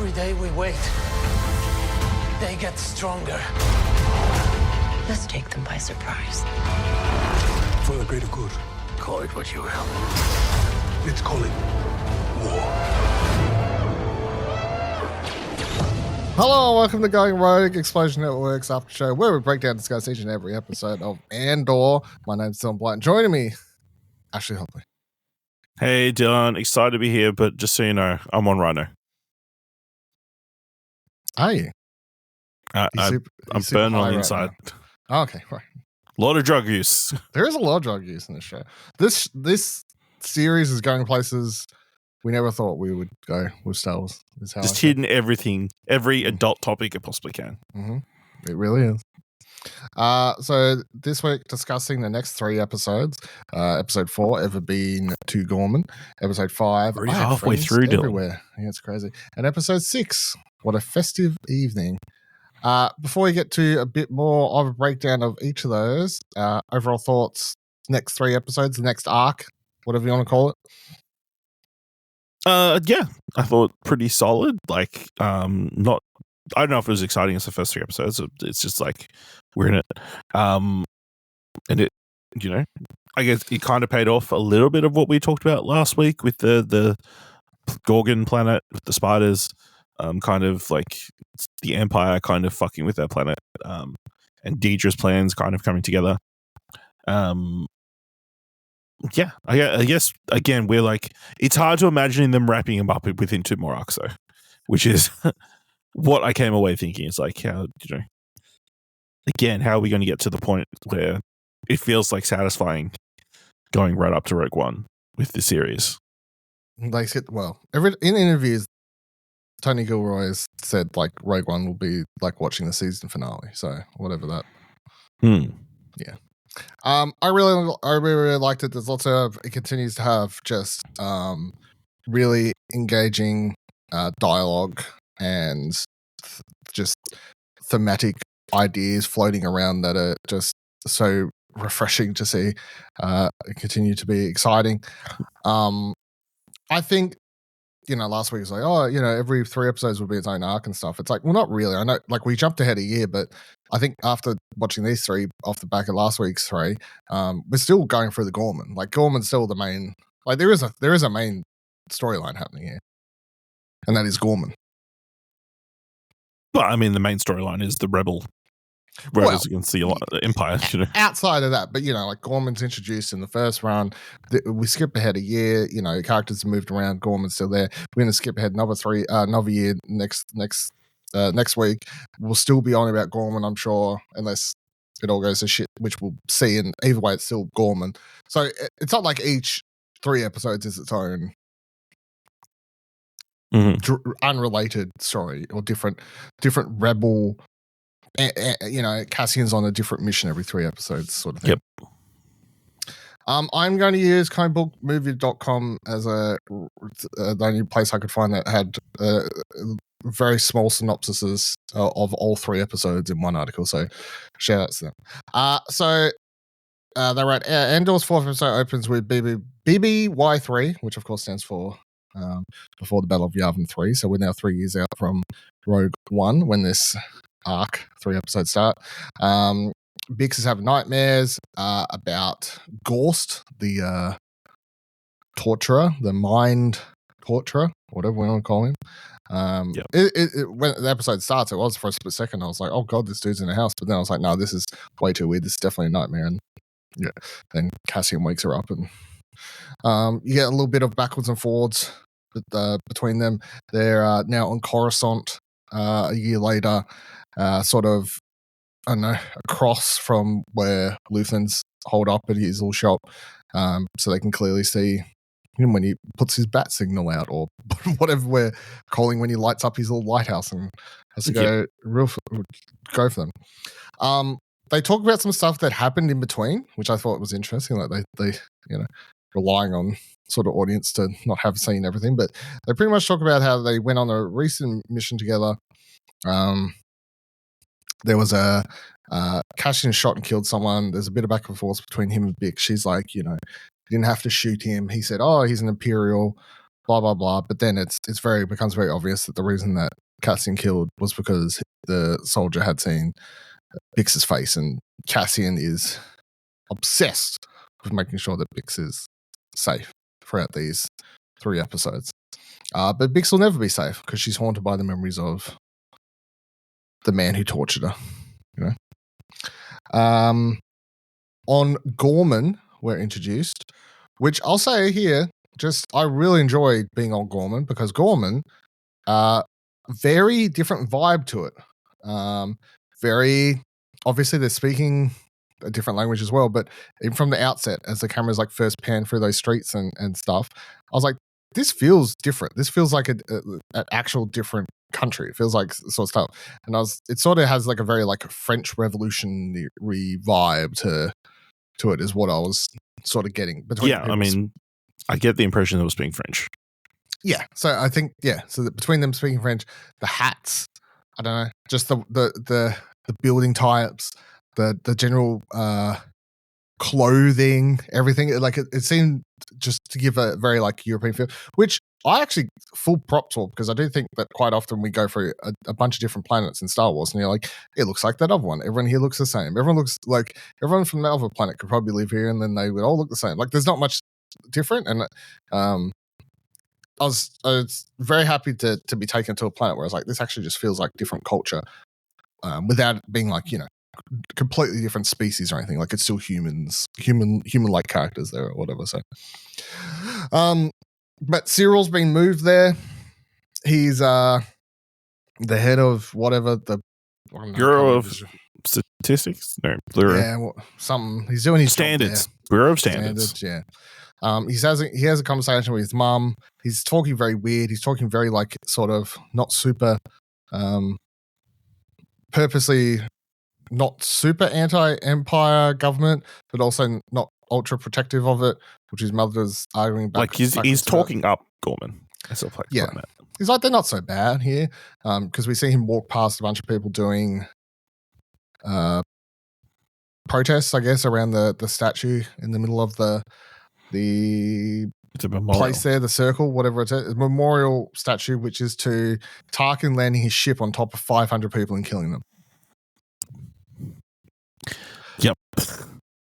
Every day we wait, they get stronger. Let's take them by surprise. For the greater good. Call it what you will. Let's call it war. Hello and welcome to Going Rogue, Explosion Network's after show, where we break down and discuss each and every episode of Andor. My name's Stellan Blight. Joining me, Ashley Hopley. Hey Dylan, excited to be here, but just so you know, I'm on Rhino. Are you? I'm burning on the inside. Oh, okay, right. A lot of drug use. There is a lot of drug use in this show. This series is going places we never thought we would go with Star Wars. Just hitting everything, every adult topic it possibly can. Mm-hmm. It really is. So this week discussing the next 3 episodes. Episode 4, Ever Been to Ghorman. Episode 5, already halfway through, everywhere. Yeah, it's crazy. And episode 6, What a Festive Evening. Before we get to a bit more of a breakdown of each of those, overall thoughts, next 3 episodes, the next arc, whatever you want to call it. Yeah, I thought pretty solid. Like, I don't know if it was exciting as the first 3 episodes. It's just like we're in it, and it, I guess it kind of paid off a little bit of what we talked about last week with the Gorgon planet with the spiders, kind of like the Empire kind of fucking with that planet, and Deidre's plans kind of coming together. Yeah, I guess again we're like, it's hard to imagine them wrapping them up within 2 more arcs though, which is what I came away thinking. It's like, how again, how are we going to get to the point where it feels like satisfying going right up to Rogue One with the series? They said, well, in interviews, Tony Gilroy has said like Rogue One will be like watching the season finale. So whatever that. Yeah. I really liked it. There's lots of, it continues to have just really engaging dialogue and just thematic ideas floating around that are just so refreshing to see continue to be exciting. I think, last week was like, every 3 episodes will be its own arc and stuff. It's like, well, not really. I know, like, we jumped ahead a year, but I think after watching these 3 off the back of last week's 3, we're still going through the Ghorman. Like, Ghorman's still the main. Like, there is a main storyline happening here, and that is Ghorman. But I mean, the main storyline is the rebels against the Empire. Outside of that, but like Ghorman's introduced in the first run. We skip ahead a year. Characters have moved around. Ghorman's still there. We're going to skip ahead another year next week. We'll still be on about Ghorman, I'm sure, unless it all goes to shit, which we'll see. And either way, it's still Ghorman. So it's not like each 3 episodes is its own unrelated story or different rebel. Cassian's on a different mission every 3 episodes, sort of thing. Yep. I'm going to use comicbookmovie.com as the only place I could find that had very small synopsises of all 3 episodes in one article. So shout out to them. They write, Andor's 4th episode opens with BBY3, which of course stands for Before the Battle of Yavin 3. So we're now 3 years out from Rogue One when this arc 3 episodes start. Bix is having nightmares about Gorst, the torturer, the mind torturer, whatever we want to call him. When the episode starts, it was for a split second. I was like, oh god, this dude's in the house. But then I was like, no, this is way too weird. This is definitely a nightmare. And yeah, then Cassian wakes her up, and you get a little bit of backwards and forwards between them. They're now on Coruscant a year later. Sort of, I don't know, across from where Luthen's hold up at his little shop, so they can clearly see him when he puts his bat signal out, or whatever we're calling when he lights up his little lighthouse and has to go go for them. They talk about some stuff that happened in between, which I thought was interesting. Like they relying on sort of audience to not have seen everything, but they pretty much talk about how they went on a recent mission together. There was a Cassian shot and killed someone. There's a bit of back and forth between him and Bix. She's like, you didn't have to shoot him. He said, oh, he's an Imperial, blah blah blah. But then becomes very obvious that the reason that Cassian killed was because the soldier had seen Bix's face, and Cassian is obsessed with making sure that Bix is safe throughout these 3 episodes. But Bix will never be safe because she's haunted by the memories of the man who tortured her. You know. On Ghorman, we're introduced, which I'll say here, I really enjoyed being on Ghorman because Ghorman, very different vibe to it. Very obviously they're speaking a different language as well, but even from the outset, as the camera's like first pan through those streets and stuff, I was like, this feels different. This feels like an actual different country. It feels like sort of stuff. And it sort of has like a very like French Revolutionary vibe to it, is what I was sort of getting. I mean, I get the impression that it was speaking French. Yeah. So I think, so between them speaking French, the hats, I don't know, just the building types, the general clothing, everything, like it seemed just to give a very like European feel, which I actually full props for, because I do think that quite often we go through a bunch of different planets in Star Wars and you're like, it looks like that other one. Everyone here looks the same. Everyone looks like everyone from that other planet could probably live here and then they would all look the same. Like there's not much different. And I was very happy to be taken to a planet where I was like, this actually just feels like different culture, without it being like, completely different species or anything. Like it's still human-like characters there or whatever. So, but Cyril's been moved there. He's the head of whatever Bureau of Statistics. No, Bureau. Yeah, something. He's doing his standards. Bureau of Standards. Yeah. He has a conversation with his mum. He's talking very weird. He's talking very like sort of not super, purposely not super anti-empire government, but also not ultra protective of it, which his mother's arguing back. Like he's talking up Ghorman. Yeah. He's like, they're not so bad here, because we see him walk past a bunch of people doing protests, I guess, around the statue in the middle of the it's a memorial place there, the circle, whatever it's a memorial statue, which is to Tarkin landing his ship on top of 500 people and killing them.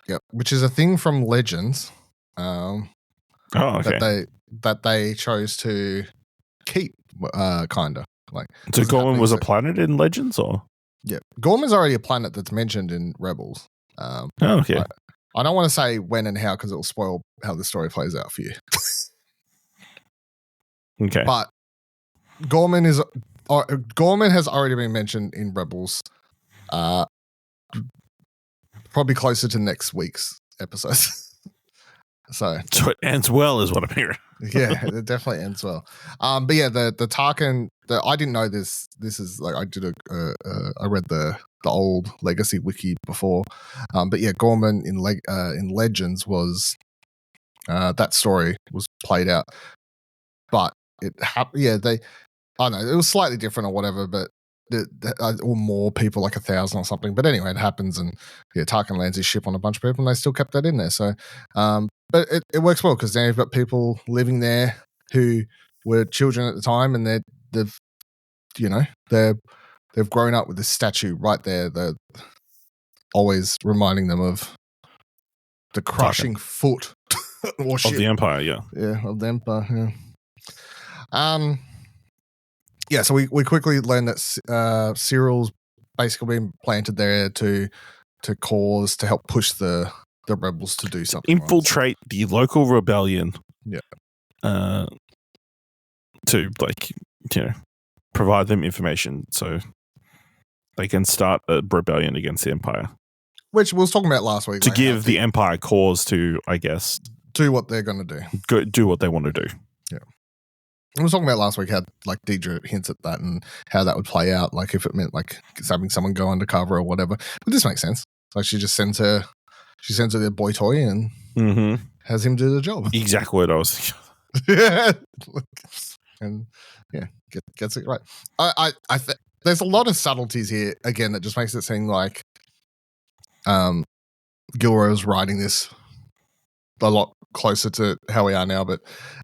Yep, which is a thing from Legends. Okay. That they chose to keep, kind of like. So Ghorman was a planet in Legends, or yeah, Ghorman's already a planet that's mentioned in Rebels. Okay. I don't want to say when and how because it'll spoil how the story plays out for you. Okay, but Ghorman has already been mentioned in Rebels. Probably closer to next week's episodes. So it ends well, is what I'm hearing. Yeah, it definitely ends well. But yeah, the Tarkin. I didn't know this. This is like I did I read the old Legacy wiki before. But yeah, Ghorman in Legends was that story was played out, but it happened. Yeah, I don't know, it was slightly different or whatever, but. Or more people, like 1,000 or something. But anyway, it happens, and yeah, Tarkin lands his ship on a bunch of people, and they still kept that in there. So, but it works well because now you've got people living there who were children at the time, and they've grown up with this statue right there. They're always reminding them of the crushing foot or of the Empire. Yeah, of the Empire. Yeah. Yeah, so we quickly learn that Cyril's basically been planted there to help push the rebels to do something. Infiltrate the local rebellion. Yeah. To provide them information so they can start a rebellion against the Empire. Which we was talking about last week. To give the Empire cause to, I guess, do what they're going to do. Do what they want to do. Yeah. We were talking about last week how like Deidre hints at that and how that would play out, like if it meant like having someone go undercover or whatever. But this makes sense. Like she sends her their boy toy and has him do the job. Exactly what I was thinking. And yeah, gets it right. I there's a lot of subtleties here again that just makes it seem like Gilroy was writing this a lot closer to how we are now, but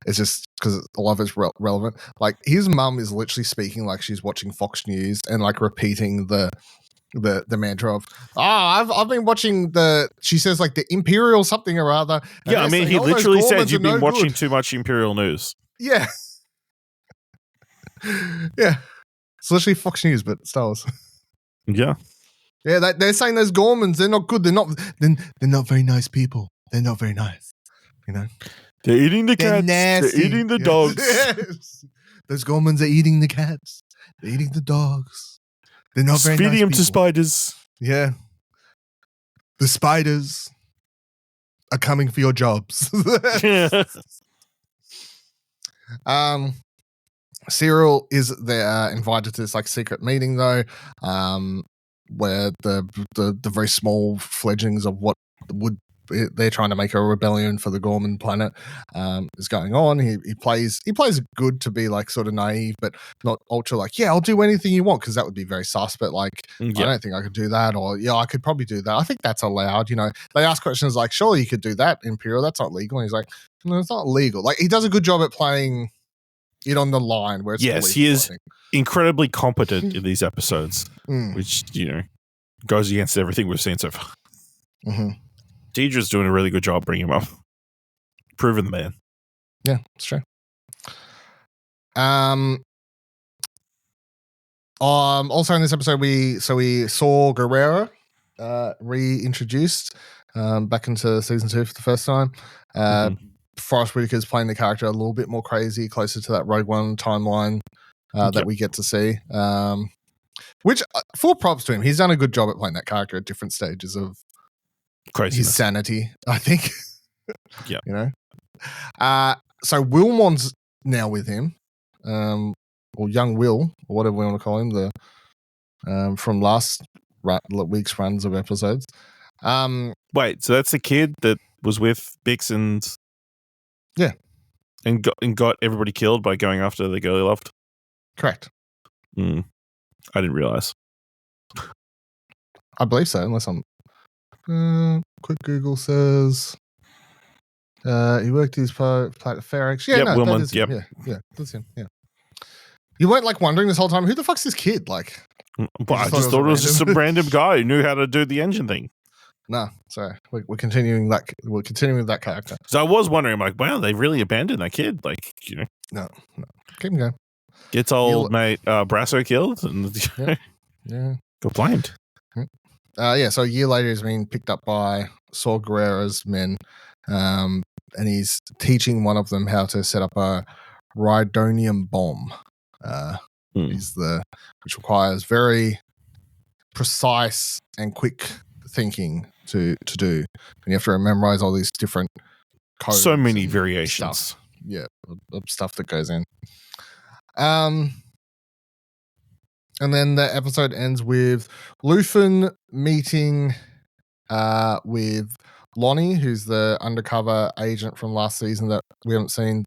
it's just because a lot of it's relevant. Like his mum is literally speaking like she's watching Fox News and like repeating the mantra of I've been watching she says like the Imperial something or other. Yeah, I mean he literally said you've been watching too much Imperial news. Yeah. Yeah. It's literally Fox News, but Star Wars. Yeah. Yeah, they're saying those Ghormans, they're not good. They're not very nice people. They're not very nice. You know? They're eating the cats. Nasty. They're eating the dogs. Yes. Those Ghormans are eating the cats. They're eating the dogs. They're not very nice feeding them people. to spiders. Yeah. The spiders are coming for your jobs. Cyril is there invited to this like secret meeting though, where the very small fledglings of what would they're trying to make a rebellion for the Ghorman planet is going on. He plays good to be like sort of naive, but not ultra like, yeah, I'll do anything you want, because that would be very sus. But like, I don't think I could do that, or yeah, I could probably do that. I think that's allowed. You know, they ask questions like, surely you could do that, Imperial. That's not legal. And he's like, no, it's not legal. Like he does a good job at playing it on the line where it's he is incredibly competent in these episodes, which goes against everything we've seen so far. Mm-hmm. Deidre's doing a really good job bringing him up, proving the man. Yeah, it's true. Also in this episode, we saw Gerrera reintroduced back into season 2 for the first time. Forrest Whitaker's playing the character a little bit more crazy, closer to that Rogue One timeline that we get to see. Which, full props to him. He's done a good job at playing that character at different stages of craziness. His sanity, I think. Yeah. You know? So Wilmon's now with him, or young Will, or whatever we want to call him, the from last week's runs of episodes. Wait, so that's the kid that was with Bix and and got everybody killed by going after the girl he loved? Correct. I didn't realize. I believe so, unless I'm quick Google says he worked his part at Ferrex. Yeah, no, Wilmon, that is him. Yeah, that's him. Yeah. You weren't like wondering this whole time, who the fuck's this kid? Like, I just thought it was just some random guy who knew how to do the engine thing. No, sorry, we're continuing that. We're continuing with that character. So I was wondering, I'm like, wow, they really abandoned that kid. Like, no, keep him going. Gets old mate Brasso killed and got blamed. So a year later, he's been picked up by Saw Gerrera's men, and he's teaching one of them how to set up a rhydonium bomb. Which requires very precise and quick thinking to do, and you have to memorize all these different codes. So many variations. Stuff. Yeah, of stuff that goes in. And then the episode ends with Luthen meeting with Lonnie, who's the undercover agent from last season that we haven't seen.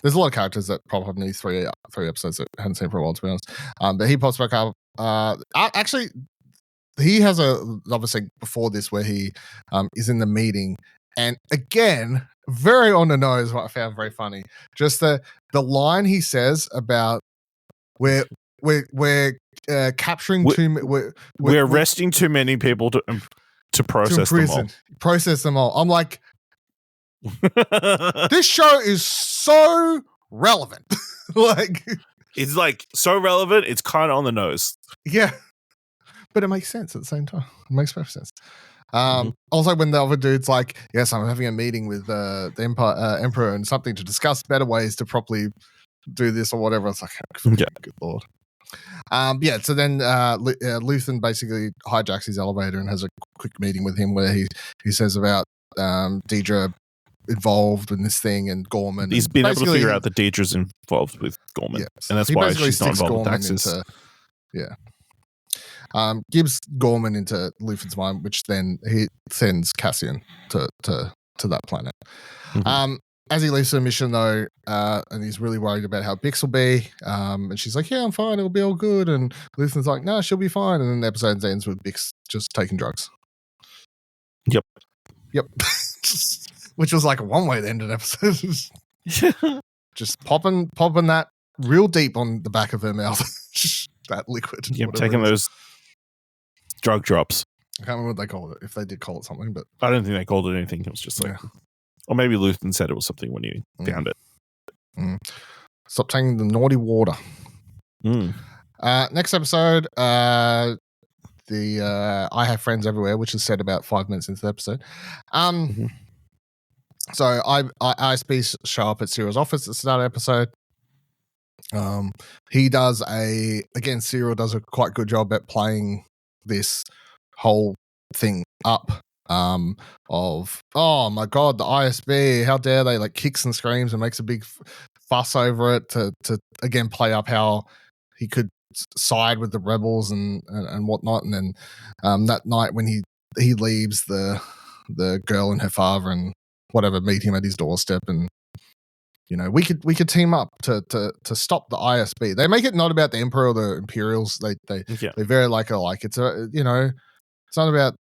There's a lot of characters that pop up in these three episodes that I haven't seen for a while, to be honest. But he pops back up. Actually, he has obviously before this where he is in the meeting. And again, very on the nose, what I found very funny. Just the line he says about we're capturing we're arresting too many people to process them all. Process them all. I'm like, this show is so relevant. Like, it's like so relevant. It's kind of on the nose. Yeah, but it makes sense at the same time. It makes perfect sense. Also, when the other dude's like, "Yes, I'm having a meeting with the Emperor and something to discuss better ways to properly do this or whatever," it's like, good lord. So then Luthen basically hijacks his elevator and has a quick meeting with him where he says about Deidre involved in this thing and Ghorman. He's been able to figure out that Deidre's involved with Ghorman, and that's why she's not involved with taxes. Gives Ghorman into Luthen's mind, which then he sends Cassian to that planet. As he leaves the mission, though, and he's really worried about how Bix will be, and she's like, "Yeah, I'm fine. It'll be all good." And Luthen's like, "No, she'll be fine." And then the episode ends with Bix just taking drugs. Yep. which was like a one way to end an episode. Just popping that real deep on the back of her mouth. That liquid. Yep, taking those drug drops. I can't remember what they called it, if they did call it something, but I don't think they called it anything. It was just like, or maybe Luthen said it was something when he found it. Stop taking the naughty water. Next episode, I have friends everywhere, which is said about 5 minutes into the episode. So ISP show up at Cyril's office at the start of the episode. He does Cyril does a quite good job at playing this whole thing up of, oh my god, the ISB, how dare they, like kicks and screams and makes a big fuss over it to again play up how he could side with the rebels and whatnot. And then that night when he leaves the girl and her father and whatever meet him at his doorstep, and you know, we could team up to stop the ISB. They make it not about the Emperor or the Imperials. They very like it's a, you know, it's not about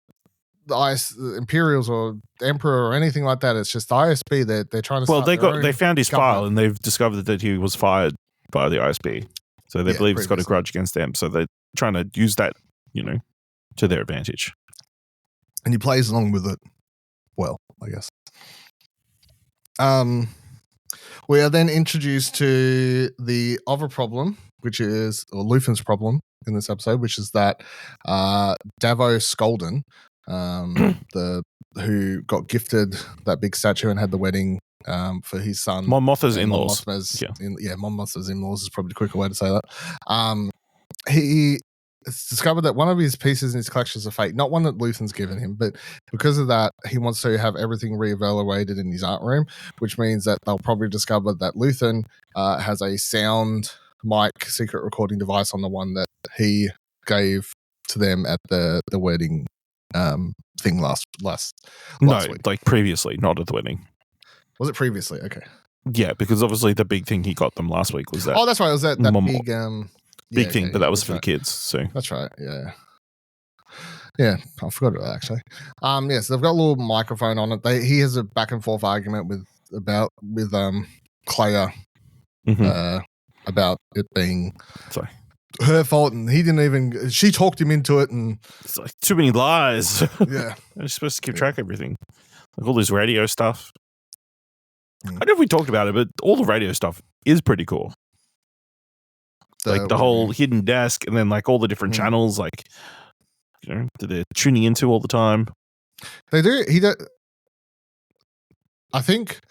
the Imperials or the Emperor or anything like that. It's just the ISB. They're trying to. Well, they found his file and they've discovered that he was fired by the ISB, so they believe he's got a grudge against them. So they're trying to use that, you know, to their advantage. And he plays along with it well, I guess. We are then introduced to the other problem, which is, or Luthen's problem in this episode, which is that Davos Skolden, who got gifted that big statue and had the wedding for his son. Mon Mothma's in-laws. Mon Mothma's in-laws is probably a quicker way to say that. He discovered that one of his pieces in his collection is a fake, not one that Luthen's given him, but because of that, he wants to have everything reevaluated in his art room, which means that they'll probably discover that Luthen has a sound mic secret recording device on the one that he gave to them at the wedding thing last week. Like previously, not at the wedding. Was it previously? Okay. Yeah, because obviously the big thing he got them last week was that. Oh, that's right. It was that big thing, but that was for the kids. So that's right. Yeah, I forgot about that actually. So they've got a little microphone on it. He has a back and forth argument with Claire about it being her fault, and he didn't even. She talked him into it, and it's like too many lies. Yeah, you're supposed to keep track of everything, like all this radio stuff. I don't know if we talked about it, but all the radio stuff is pretty cool. Like the whole hidden desk, and then like all the different channels, like, you know, that they're tuning into all the time. They do. I think,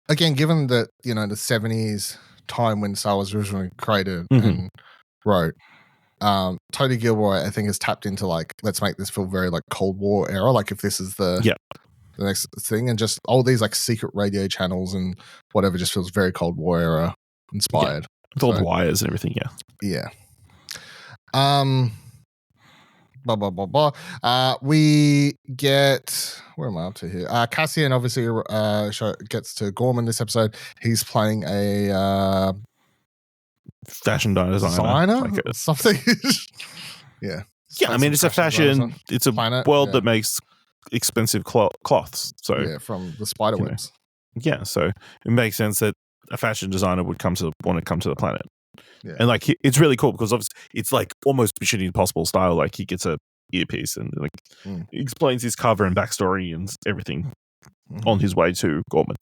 again, given that, you know, the 70s time when Star Wars originally created and wrote, Tony Gilroy, I think, has tapped into like, let's make this feel very like Cold War era. Like if this is the next thing, and just all these like secret radio channels and whatever just feels very Cold War era inspired. Yeah. With all the wires and everything, Yeah. We get, where am I up to here? Cassian obviously gets to Ghorman this episode. He's playing a fashion designer, like something. Yeah. I mean, it's a fashion. It's a world that makes expensive cloths. So yeah, from the spider webs. Yeah, so it makes sense that a fashion designer would want to come to the planet. Yeah. And like it's really cool because obviously it's like almost Mission Impossible style. Like he gets a earpiece and like he explains his cover and backstory and everything on his way to Ghorman.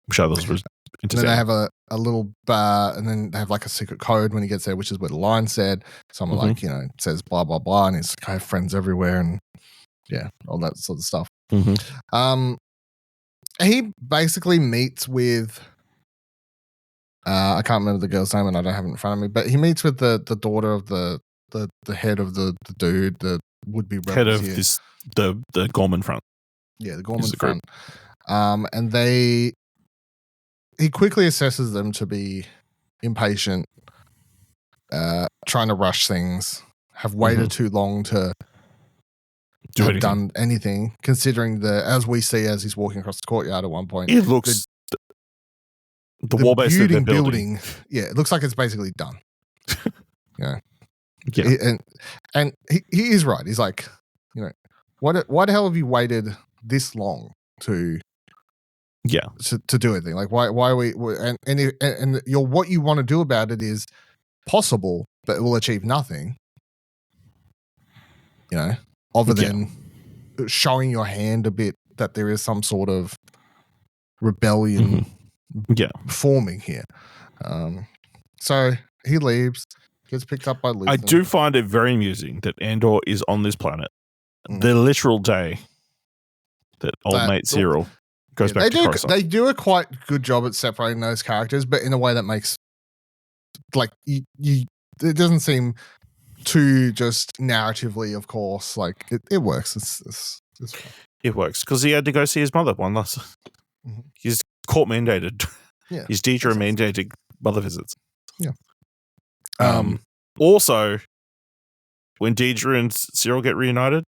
Which I thought was interesting. Then they have a little and then they have like a secret code when he gets there, which is what the line said. Someone like, you know, says blah blah blah, and it's I have friends everywhere, and yeah, all that sort of stuff. He basically meets with I can't remember the girl's name and I don't have it in front of me, but he meets with the daughter of the head of the dude, the would-be head of this the Ghorman front. Yeah, the Ghorman front. And he quickly assesses them to be impatient, trying to rush things, have waited too long to have done anything, considering as we see as he's walking across the courtyard at one point. It looks the wall base that they're building. Yeah, it looks like it's basically done. Yeah. And he is right. He's like, you know, why the hell have you waited this long to Yeah. to do anything? Like, why are we? And what you want to do about it is possible, but it will achieve nothing. You know, other than showing your hand a bit that there is some sort of rebellion forming here. So he leaves, gets picked up by Luthen. I do find it very amusing that Andor is on this planet the literal day that old mate Cyril goes back to Coruscant. They do a quite good job at separating those characters, but in a way that makes like you it doesn't seem too just narratively, of course. Like it works. It's fine. It works because he had to go see his mother one last. He's court mandated. Yeah, his teacher mandated mother visits. Yeah. Also, when Deidre and Cyril get reunited,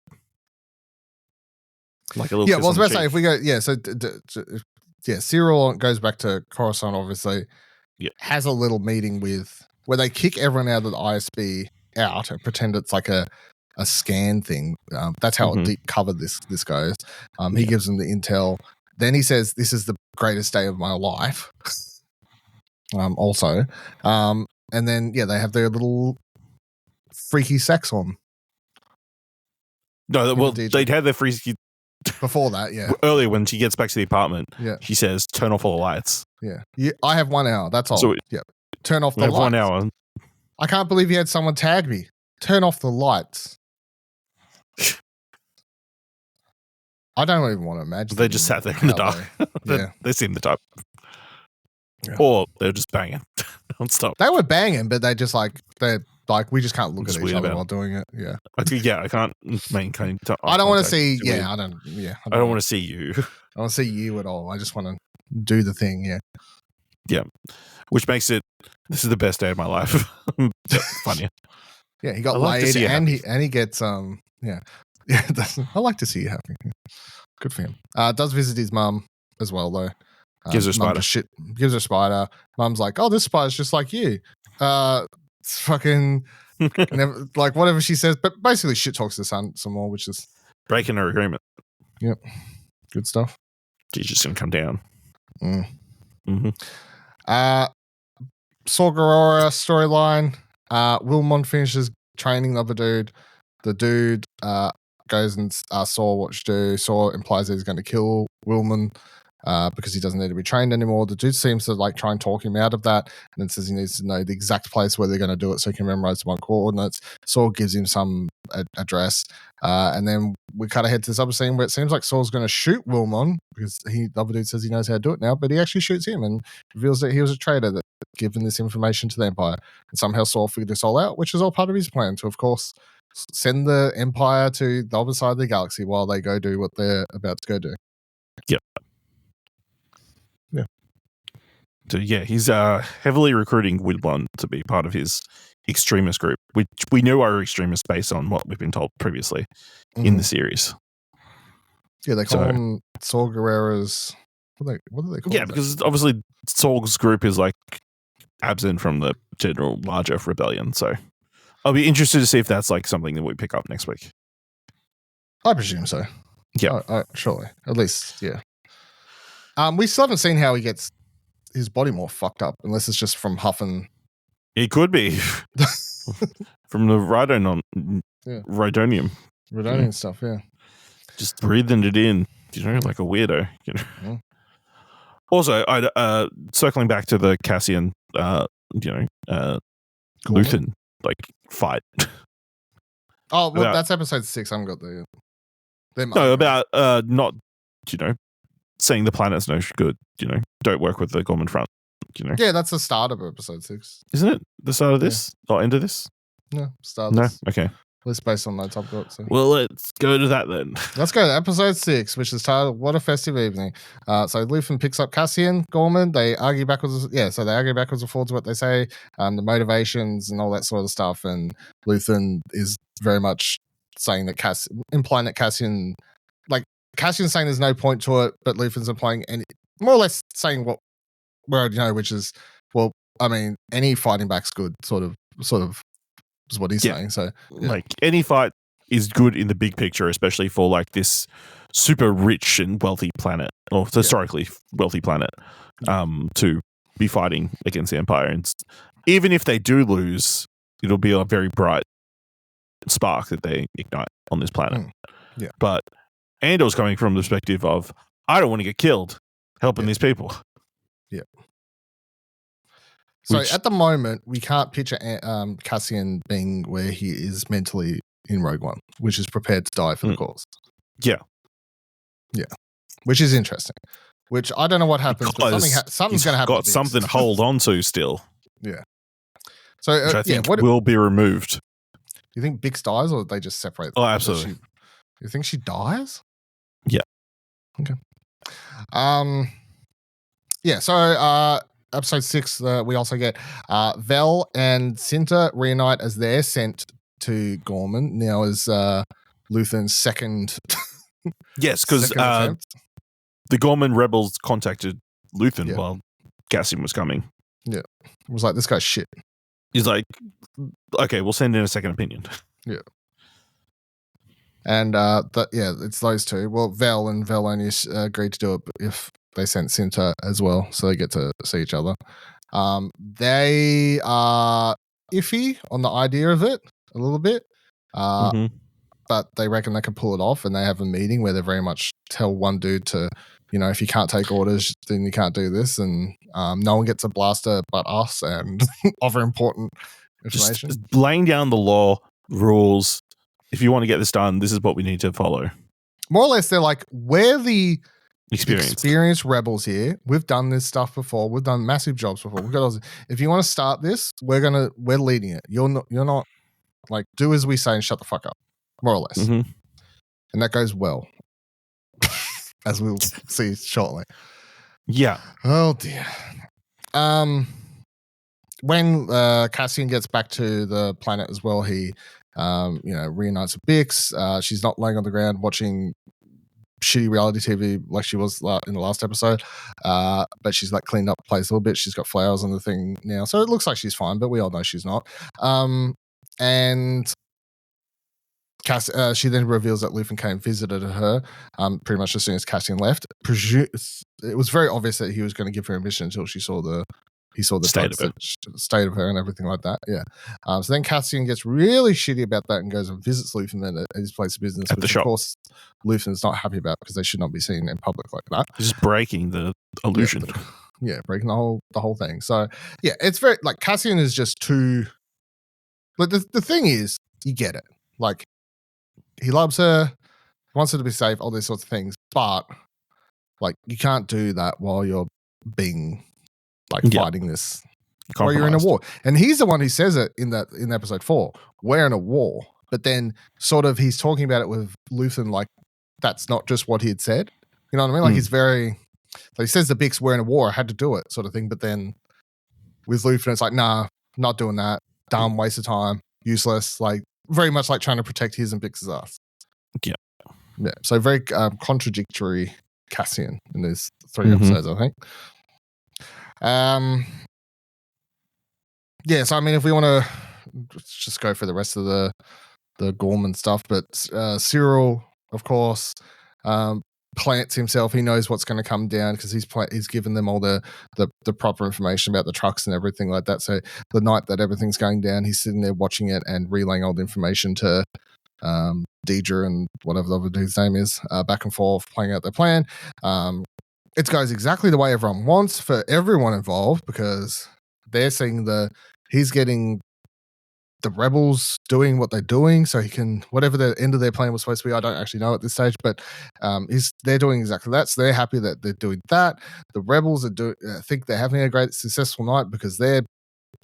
like a little I was about to say if we go, Cyril goes back to Coruscant. Obviously, has a little meeting with where they kick everyone out of the ISB out and pretend it's like a scan thing. That's how deep covered this goes. He gives them the intel. Then he says, "This is the greatest day of my life." Also, and then they have their little freaky sex on. No, well, they'd had their freaky before that. Yeah, earlier when she gets back to the apartment, she says, "Turn off all the lights." Yeah, I have 1 hour. That's all. So turn off the lights. 1 hour. I can't believe you had someone tag me. Turn off the lights. I don't even want to imagine. They just sat there in the dark. They seemed the type. Yeah. Or they're just banging non-stop. They were banging, but they're like, we just can't look at each other while doing it. Yeah. I can't maintain. I don't want to see. I don't want to see you. I don't want to see you at all. I just want to do the thing. Yeah. Yeah. Which makes it. This is the best day of my life. Funny. Yeah, he got laid and he gets Yeah, I like to see you happy. Good for him. Does visit his mum as well though. Gives her a spider. Gives her a spider. Mum's like, "Oh, this spider's just like you." It's fucking never, like whatever she says, but basically shit talks to the son some more, which is breaking her agreement. Yep, good stuff. She's just gonna come down. Saw Gerrera storyline. Wilmon finishes training the other dude. The dude goes and Saw what to do. Saw implies that he's going to kill Wilmon because he doesn't need to be trained anymore. The dude seems to like try and talk him out of that, and then says he needs to know the exact place where they're going to do it so he can memorize the one coordinates. Saw gives him some address, and then we kind of head to this other scene where it seems like Saw's going to shoot Wilmon because the other dude says he knows how to do it now, but he actually shoots him and reveals that he was a traitor that given this information to the Empire, and somehow Saw figured this all out, which is all part of his plan to, of course, send the Empire to the other side of the galaxy while they go do what they're about to go do. Yep. Yeah. So he's heavily recruiting Wilmon to be part of his extremist group, which we know are extremists based on what we've been told previously in the series. Yeah, they call them Saw Gerrera's. What do they call? Yeah, because obviously Saw's group is like absent from the general larger rebellion. So I'll be interested to see if that's like something that we pick up next week. I presume so. Yeah, surely. At least, yeah. We still haven't seen how he gets his body more fucked up, unless it's just from huffing. It could be from the rhydonium. Rhydonium stuff. Yeah, just breathing it in, like a weirdo. Mm. Also, I circling back to the Cassian, Luthen like fight. Oh, well, that's episode 6. I haven't got the. No, about not, saying the planet's no good. Don't work with the Ghorman front. Yeah, that's the start of episode 6, isn't it? The start of this or end of this? No, start. Of this. No, okay. At least based on notes I've got. So. Well, let's go to that then. Let's go to episode 6, which is titled "What a Festive Evening." So Luthen picks up Cassian, Ghorman. They argue backwards. Yeah, so they argue backwards and forwards what they say, the motivations and all that sort of stuff. And Luthen is very much saying that implying that Cassian's saying there's no point to it, but Luthen's implying and more or less saying what we already know, which is, well, I mean, any fighting back's good, sort of is what he's saying. So, like any fight is good in the big picture, especially for like this super rich and wealthy planet, or historically wealthy planet, to be fighting against the Empire. And even if they do lose, it'll be a very bright spark that they ignite on this planet. Yeah. But Andor's coming from the perspective of, I don't want to get killed helping these people. Yeah. So Which- at the moment, we can't picture Cassian being where he is mentally in Rogue One, which is prepared to die for the cause. Yeah. Yeah. Which is interesting. Which I don't know what happens, but something's going to happen. Got to Bix. something to hold on to still. Yeah. So Which I think will be removed. Do you think Bix dies, or they just separate? Oh, absolutely. You think she dies? Yeah. Okay. Yeah. So episode 6, we also get Vel and Cinta reunite as they're sent to Ghorman now as Luthen's second. Yes, because the Ghorman rebels contacted Luthen while Cassian was coming. Yeah. It was like, this guy's shit. He's like, okay, we'll send in a second opinion. Yeah. And it's those two. Well, Vel only agreed to do it if they sent Cinta as well, so they get to see each other. They are iffy on the idea of it a little bit, but they reckon they can pull it off, and they have a meeting where they very much tell one dude to, if you can't take orders, then you can't do this, and no one gets a blaster but us, and offer important information. Just laying down the law, rules. If you want to get this done, this is what we need to follow. More or less, they're like, we're the experienced rebels here. We've done this stuff before. We've done massive jobs before. We've got. If you want to start this, we're leading it. You're not like, do as we say and shut the fuck up. More or less, and that goes well, as we'll see shortly. Yeah. Oh dear. When Cassian gets back to the planet as well, he reunites with Bix. She's not laying on the ground watching shitty reality TV like she was in the last episode, but she's like cleaned up the place a little bit. She's got flowers on the thing now, so it looks like she's fine, but we all know she's not. And she then reveals that Luthen came and visited her pretty much as soon as Cassian left. It was very obvious that he was going to give her a mission until he saw the state of her and everything like that. Yeah. So then Cassian gets really shitty about that and goes and visits Luthen at his place of business, at the shop. Of course, Luthen's not happy about because they should not be seen in public like that. Just breaking the illusion. Yeah, breaking the whole thing. So yeah, it's very like Cassian is just too. But the thing is, you get it. Like, he loves her, wants her to be safe, all these sorts of things, but like, you can't do that while you're being fighting this, while you're in a war. And he's the one who says it in episode 4. We're in a war, but then sort of he's talking about it with Luthen like that's not just what he had said. You know what I mean? Like he's very. He says the Bix, we're in a war, I had to do it, sort of thing. But then with Luthen, it's like, nah, not doing that. Dumb, waste of time, useless. Like very much like trying to protect his and Bix's ass. Yeah. Yeah. So very contradictory Cassian in these 3 episodes, I think. Yeah, so I mean, if we want to just go for the rest of the Ghorman stuff, but Cyril, of course, plants himself. He knows what's going to come down because he's given them all the proper information about the trucks and everything like that. So the night that everything's going down, he's sitting there watching it and relaying all the information to Deidre and whatever the other dude's name is, back and forth, playing out their plan. It goes exactly the way everyone wants for everyone involved because they're seeing he's getting the rebels doing what they're doing, so he can whatever the end of their plan was supposed to be. I don't actually know at this stage, but they're doing exactly that. So they're happy that they're doing that. The rebels think they're having a great successful night because they're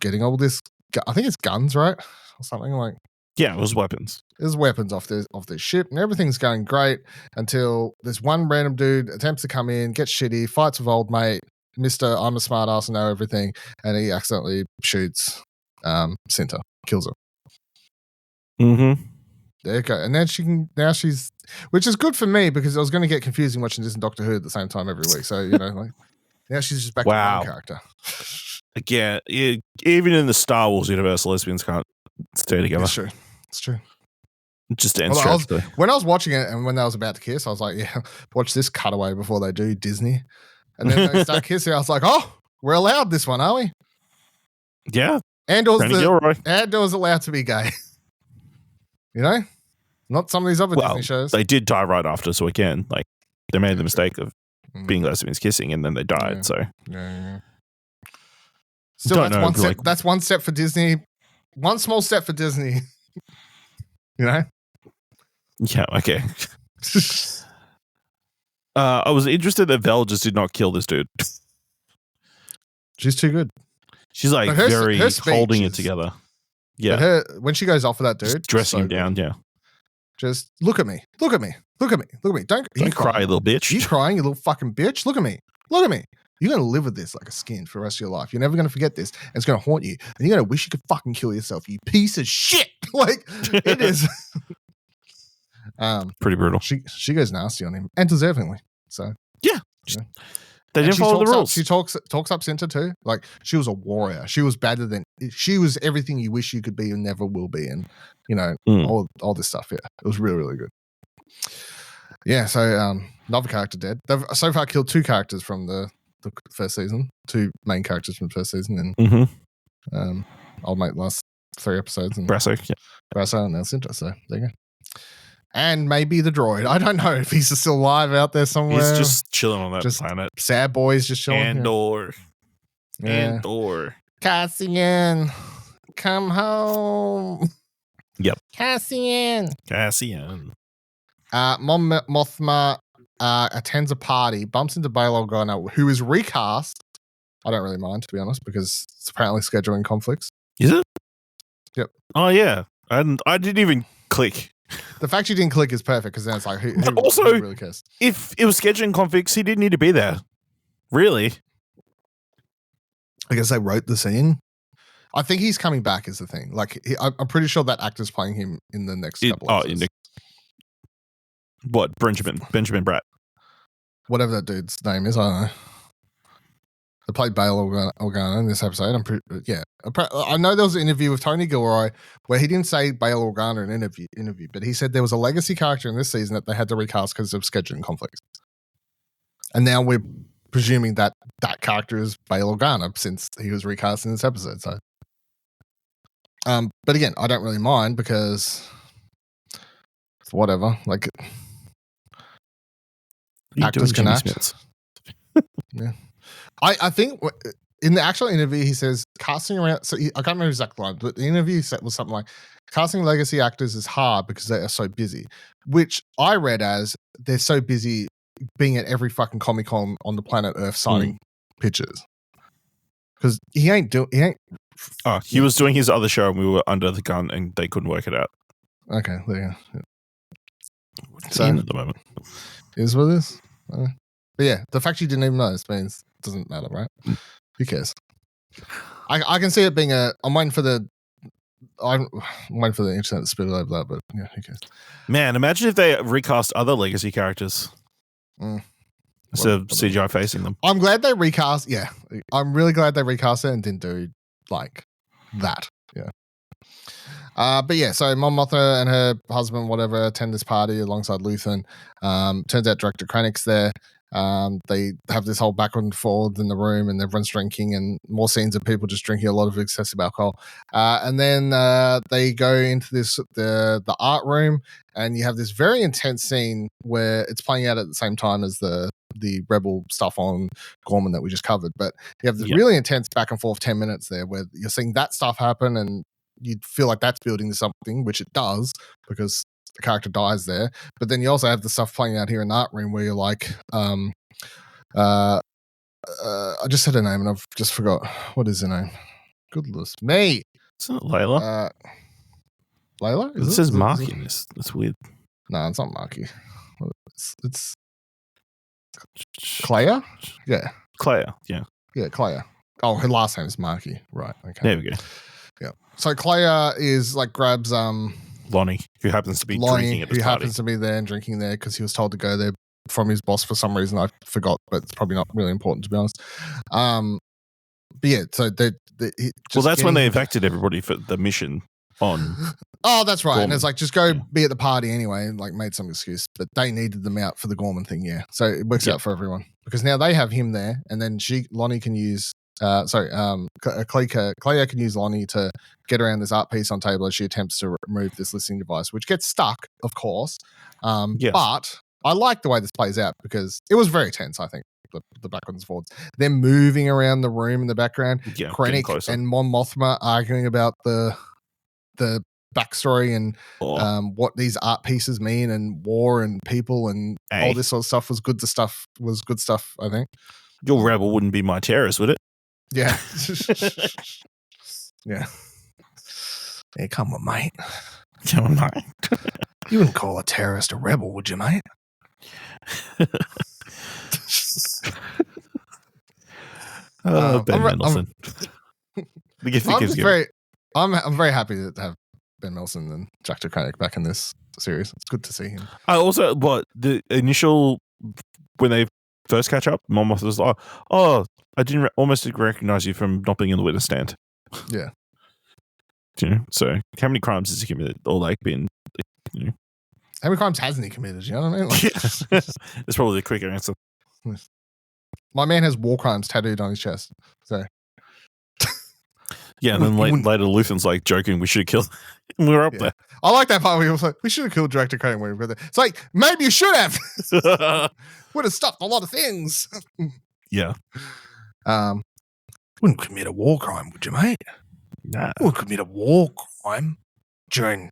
getting all this. I think it's guns, right, or something like. Yeah, it was weapons. There's weapons off this ship, and everything's going great until this one random dude attempts to come in, gets shitty, fights with old mate, Mr. I'm a smart ass and know everything, and he accidentally shoots Cinta, kills her. There you go. And then she's, which is good for me because I was going to get confusing watching this and Doctor Who at the same time every week. So, like, now she's just back to one character. Again, even in the Star Wars universe, lesbians can't stay together. It's true. Just to end Well, stretch. when I was watching it and when they was about to kiss, I was like, yeah, watch this cutaway before they do Disney. And then they start kissing. I was like, oh, we're allowed this one, are we? Yeah. Andor's allowed to be gay. You know? Not some of these other Well, Disney shows. they did die right after, so again, like they made the mistake of being lesbians kissing and then they died. Yeah. So Yeah. Still, that's one step for Disney. One small step for Disney. You know? Yeah, okay. I was interested that Vel just did not kill this dude. She's too good. She's like her holding it together. Yeah. When she goes off with that dude, just dressing him down, yeah. Just look at me. Look at me. Look at me. Look at me. Don't cry, you little bitch. You crying, you little fucking bitch. Look at me. Look at me. You're going to live with this like a skin for the rest of your life. You're never going to forget this. And it's going to haunt you. And you're going to wish you could fucking kill yourself, you piece of shit. Like, it is. Pretty brutal. She goes nasty on him and deservingly. So, yeah. They didn't follow the rules. She talks up Cinta too. Like, she was a warrior. She was she was everything you wish you could be and never will be. And, you know, all this stuff. Yeah. It was really, really good. Yeah. So, another character dead. They've so far killed 2 characters from the first season, 2 main characters from the first season. And I'll make the last 3 episodes. And Brasso and now Cinta. So, there you go. And maybe the droid. I don't know if he's still alive out there somewhere. He's just chilling on that planet. Sad boys just chilling. Andor. Yeah. Andor. Cassian, come home. Yep. Cassian. Mon Mothma attends a party, bumps into Bail Organa, who is recast. I don't really mind, to be honest, because it's apparently scheduling conflicts. Is it? Yep. Oh, yeah. I didn't even click. The fact you didn't click is perfect because then it's like, who really cares? If it was scheduling conflicts, he didn't need to be there. Really? I guess they wrote the scene. I think he's coming back is the thing. Like, I'm pretty sure that actor's playing him in the next couple of episodes. What? Benjamin Bratt. Whatever that dude's name is, I don't know. They played Bail Organa in this episode. I know there was an interview with Tony Gilroy where he didn't say Bail Organa in an interview, but he said there was a legacy character in this season that they had to recast because of scheduling conflicts. And now we're presuming that character is Bail Organa since he was recast in this episode. So, but again, I don't really mind because whatever, like actors can act. Yeah. I think in the actual interview, he says casting around. So I can't remember exact line, but the interview was something like casting legacy actors is hard because they are so busy, which I read as they're so busy being at every fucking Comic-Con on the planet Earth signing pictures. Because he was doing his other show and we were under the gun and they couldn't work it out. Okay, there you go. Yeah. So at the moment is what it is. But yeah, the fact you didn't even know this means it doesn't matter, right? Who cares? I can see it being I'm waiting for the internet to spit over that, but yeah, who cares? Man, imagine if they recast other legacy characters instead of CGI facing them. I'm glad they recast. Yeah, I'm really glad they recast it and didn't do like that. Yeah. But yeah, so Mon Mothma and her husband, whatever, attend this party alongside Luthen. Turns out Director Krennic's there. They have this whole back and forth in the room and everyone's drinking and more scenes of people just drinking a lot of excessive alcohol. And then they go into the art room and you have this very intense scene where it's playing out at the same time as the Rebel stuff on Ghorman that we just covered. But you have this really intense back and forth 10 minutes there where you're seeing that stuff happen and you feel like that's building to something, which it does because the character dies there. But then you also have the stuff playing out here in the art room where you're like, I just said her name and I've just forgot. What is her name? Goodness me. Isn't it Layla? Layla? It says Marky in this. That's weird. No, it's not Marky. It's Clea? Yeah. Clea, yeah. Yeah, Clea. Oh, her last name is Marky. Right. Okay. There we go. Yeah. So Clea is like grabs Lonnie, who happens to be drinking at this party. Happens to be there and drinking there because he was told to go there from his boss for some reason. I forgot, but it's probably not really important to be honest. But yeah, so that's when they evacuated everybody for the mission. on. Oh, that's right. Ghorman. And it's like, just go be at the party anyway, and like made some excuse. But they needed them out for the Ghorman thing, yeah. So it works out for everyone because now they have him there, and then Lonnie can use. Cleo can use Lonnie to get around this art piece on table as she attempts to remove this listening device, which gets stuck, of course. But I like the way this plays out because it was very tense, I think, the backwards and forwards. They're moving around the room in the background. Krennic and Mon Mothma arguing about the backstory and what these art pieces mean and war and people and all this sort of stuff was good stuff, I think. Your rebel wouldn't be my terrorist, would it? Yeah. Yeah. Hey, come on, mate. Come on, mate. You wouldn't call a terrorist a rebel, would you, mate? Ben Mendelsohn. I'm very happy to have Ben Mendelsohn and Jack DeConnick back in this series. It's good to see him. I also, the initial, when they first catch up, Monmouth was like, oh, I didn't almost recognize you from not being in the witness stand. Yeah. You know, so how many crimes has he committed? Or like been, you know. How many crimes hasn't he committed? You know what I mean? Like, it's probably the quicker answer. My man has war crimes tattooed on his chest. So yeah, and then later Luthen's like joking, we should have killed him. We were up there. I like that part where he was like, we should have killed Director Crane when we were there. It's like, maybe you should have. Would have stopped a lot of things. Yeah. Wouldn't commit a war crime, would you, mate? Nah. Wouldn't commit a war crime during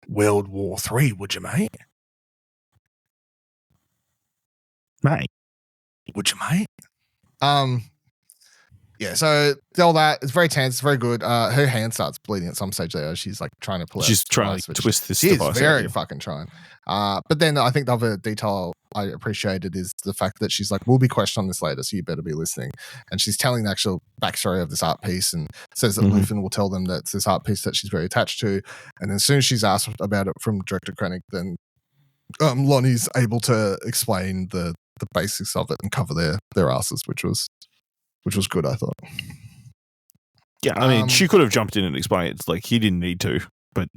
World War III, would you, mate? Mate. Would you, mate? Yeah, so all that, it's very tense, it's very good. Her hand starts bleeding at some stage there. She's like trying to pull out. She's trying to twist this device. device. She's very fucking trying. But then I think the other detail I appreciated is the fact that she's like, we'll be questioned on this later, so you better be listening. And she's telling the actual backstory of this art piece and says that Luthen will tell them that it's this art piece that she's very attached to. And then as soon as she's asked about it from Director Krennic, then Lonnie's able to explain the basics of it and cover their asses, which was good, I thought. Yeah, I mean, she could have jumped in and explained it. It's like he didn't need to, but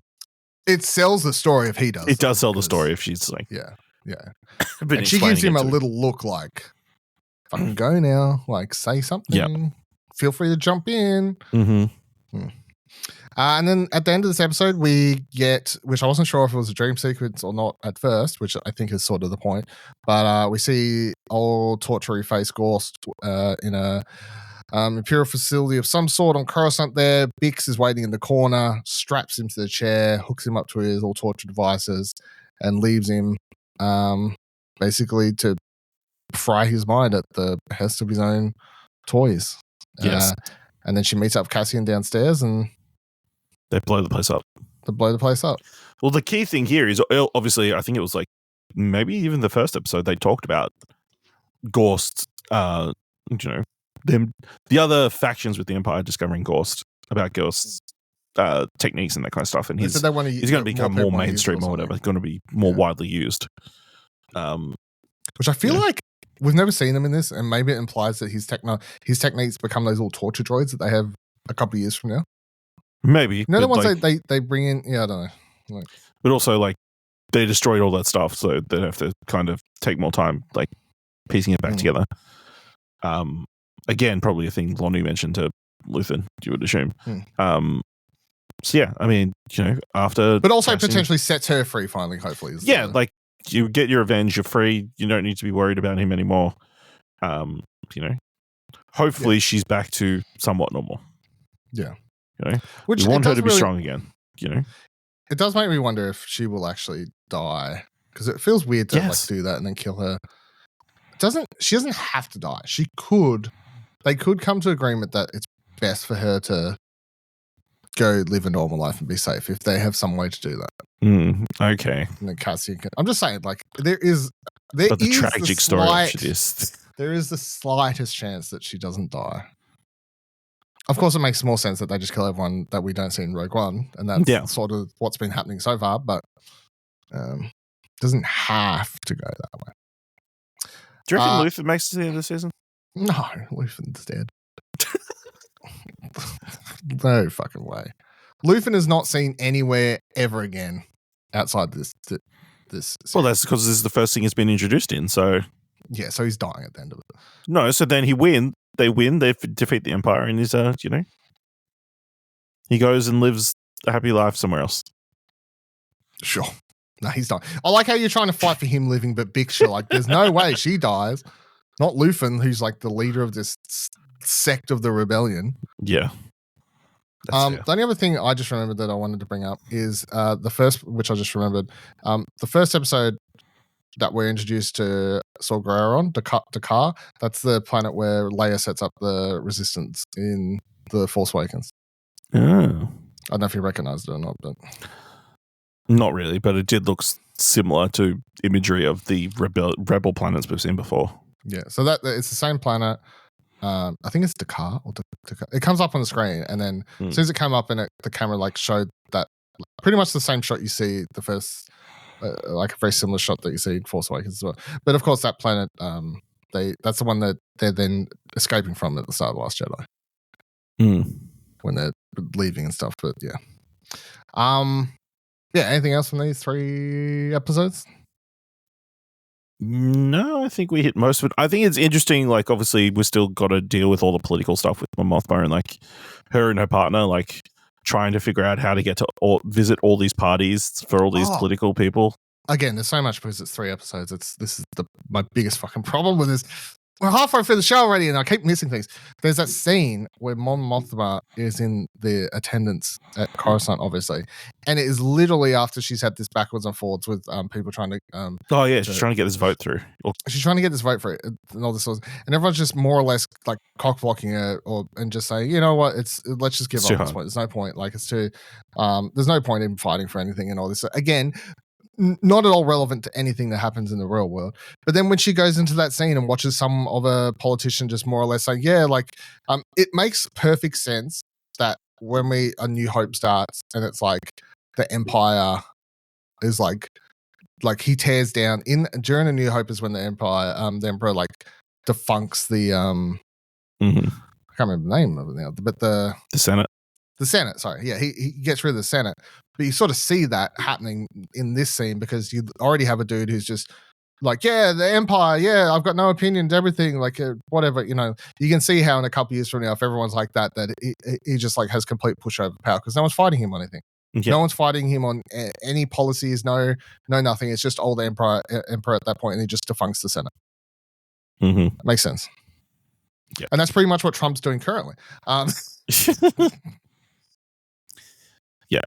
it sells the story if he does. It does sell the story if she's like, yeah. And she gives him a little look like, "Fucking go now! Like, say something. Yep. Feel free to jump in." Mm-hmm. And then at the end of this episode, we get, which I wasn't sure if it was a dream sequence or not at first, which I think is sort of the point. But we see old torturing face Gough in a Imperial facility of some sort on Coruscant there. Bix is waiting in the corner, straps him to the chair, hooks him up to his all torture devices, and leaves him basically to fry his mind at the behest of his own toys. Yes. And then she meets up with Cassian downstairs and they blow the place up. Well, the key thing here is obviously, I think it was like maybe even the first episode they talked about Gough, them, the other factions with the Empire discovering Gough, about Gough's techniques and that kind of stuff, and he's going to become more mainstream or whatever. He's going to be more widely used. Which I feel like we've never seen him in this, and maybe it implies that his techniques become those little torture droids that they have a couple of years from now. Maybe. The ones they bring in, I don't know. But also, like, they destroyed all that stuff, so they have to kind of take more time, like, piecing it back together. Again, probably a thing Lonnie mentioned to Luthen, you would assume. So, yeah, I mean, after... But also potentially sets her free finally, hopefully. Like, you get your revenge, you're free, you don't need to be worried about him anymore. Hopefully she's back to somewhat normal. Yeah. Which we want her to be strong again, It does make me wonder if she will actually die, because it feels weird to do that and then kill her. She doesn't have to die. They could come to agreement that it's best for her to go live a normal life and be safe if they have some way to do that. Okay. And then Cassian I'm just saying, like, there is the tragic story of this. There is the slightest chance that she doesn't die. Of course, it makes more sense that they just kill everyone that we don't see in Rogue One, and that's sort of what's been happening so far, but it doesn't have to go that way. Do you reckon Luthen makes it to the end of the season? No, Luthen's dead. No fucking way. Luthen is not seen anywhere ever again outside this. Well, that's because this is the first thing he's been introduced in. So yeah, so he's dying at the end of it. no, so then they win, they defeat the Empire, and he's he goes and lives a happy life somewhere else. Sure. No, he's dying. I like how you're trying to fight for him living, but Bix, you're like, there's no way she dies. Not Luthen, who's like the leader of this sect of the rebellion. Yeah. The only other thing I just remembered that I wanted to bring up is the first, which I just remembered, the first episode that we're introduced to Saw Gerrera on, Dakar, that's the planet where Leia sets up the resistance in The Force Awakens. Oh. I don't know if you recognize it or not, but Not really, but it did look similar to imagery of the rebel planets we've seen before. yeah, so that it's the same planet. I think it's Dakar or Dakar. It comes up on the screen, and then as soon as it came up and the camera like showed that pretty much the same shot you see the first, like a very similar shot that you see in Force Awakens as well. But of course, that planet, that's the one that they're then escaping from at the start of The Last Jedi when they're leaving and stuff. But yeah, yeah. Anything else from these 3 episodes? No, I think we hit most of it. I think it's interesting. Like, obviously, we still got to deal with all the political stuff with Mon Mothma and like her and her partner, like trying to figure out how to get to visit all these parties for all these political people. Again, there's so much because it's 3 episodes. This is my biggest fucking problem with this. We're halfway through the show already, and I keep missing things. There's that scene where Mon Mothma is in the attendance at Coruscant, obviously, and it is literally after she's had this backwards and forwards with people trying to. She's trying to get this vote through. She's trying to get this vote for it, and all this sort of, and everyone's just more or less like cock blocking her, and just saying, you know what, let's just give up at this point. There's no point. Like it's too. There's no point in fighting for anything and all this. Again, not at all relevant to anything that happens in the real world. But then when she goes into that scene and watches some of a politician just more or less say, yeah, like it makes perfect sense that when A New Hope starts and it's like the Empire is like he tears down during A New Hope is when the Emperor like defuncts the I can't remember the name of it now, but the Senate. The Senate, sorry. Yeah, he gets rid of the Senate. But you sort of see that happening in this scene because you already have a dude who's just like, yeah, the Empire, yeah, I've got no opinions, everything, like whatever, you know. You can see how in a couple of years from now, if everyone's like that he just like has complete pushover power because no one's fighting him on anything. Yeah. No one's fighting him on any policies, no nothing. It's just all the Emperor at that point, and he just defuncts the Senate. It makes sense. Yeah. And that's pretty much what Trump's doing currently. Yeah.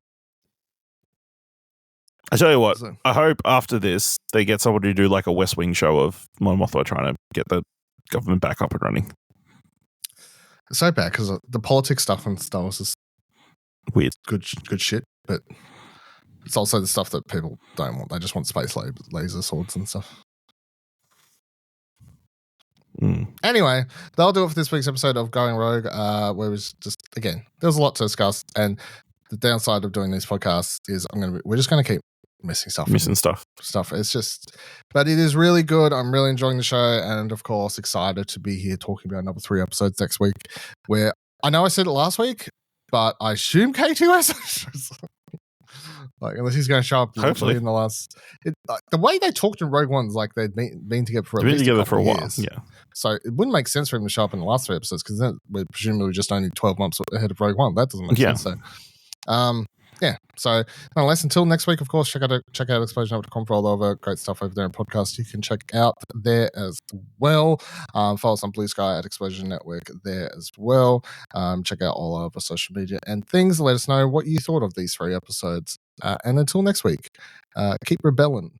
I tell you what, I hope after this they get someone to do like a West Wing show of Mon Mothma trying to get the government back up and running. It's so bad because the politics stuff in Star Wars is weird, good shit, but it's also the stuff that people don't want. They just want space laser swords and stuff. Anyway, that'll do it for this week's episode of Going Rogue, where it was just, again, there was a lot to discuss, and the downside of doing these podcasts is we're just going to keep missing stuff. It's just, but it is really good. I'm really enjoying the show, and of course, excited to be here talking about another 3 episodes next week, where I know I said it last week, but I assume K2S. Like, unless he's going to show up hopefully in the last. The way they talked in Rogue One is like they'd been together for a while. Years. Yeah. So it wouldn't make sense for him to show up in the last 3 episodes because then we're presumably just only 12 months ahead of Rogue One. That doesn't make sense. So, yeah. So nonetheless, until next week, of course, check out explosionhour.com for all the other great stuff over there in podcast you can check out there as well. Follow us on Blue Sky at Explosion Network there as well. Check out all our other social media and things. Let us know what you thought of these 3 episodes. And until next week, keep rebelling.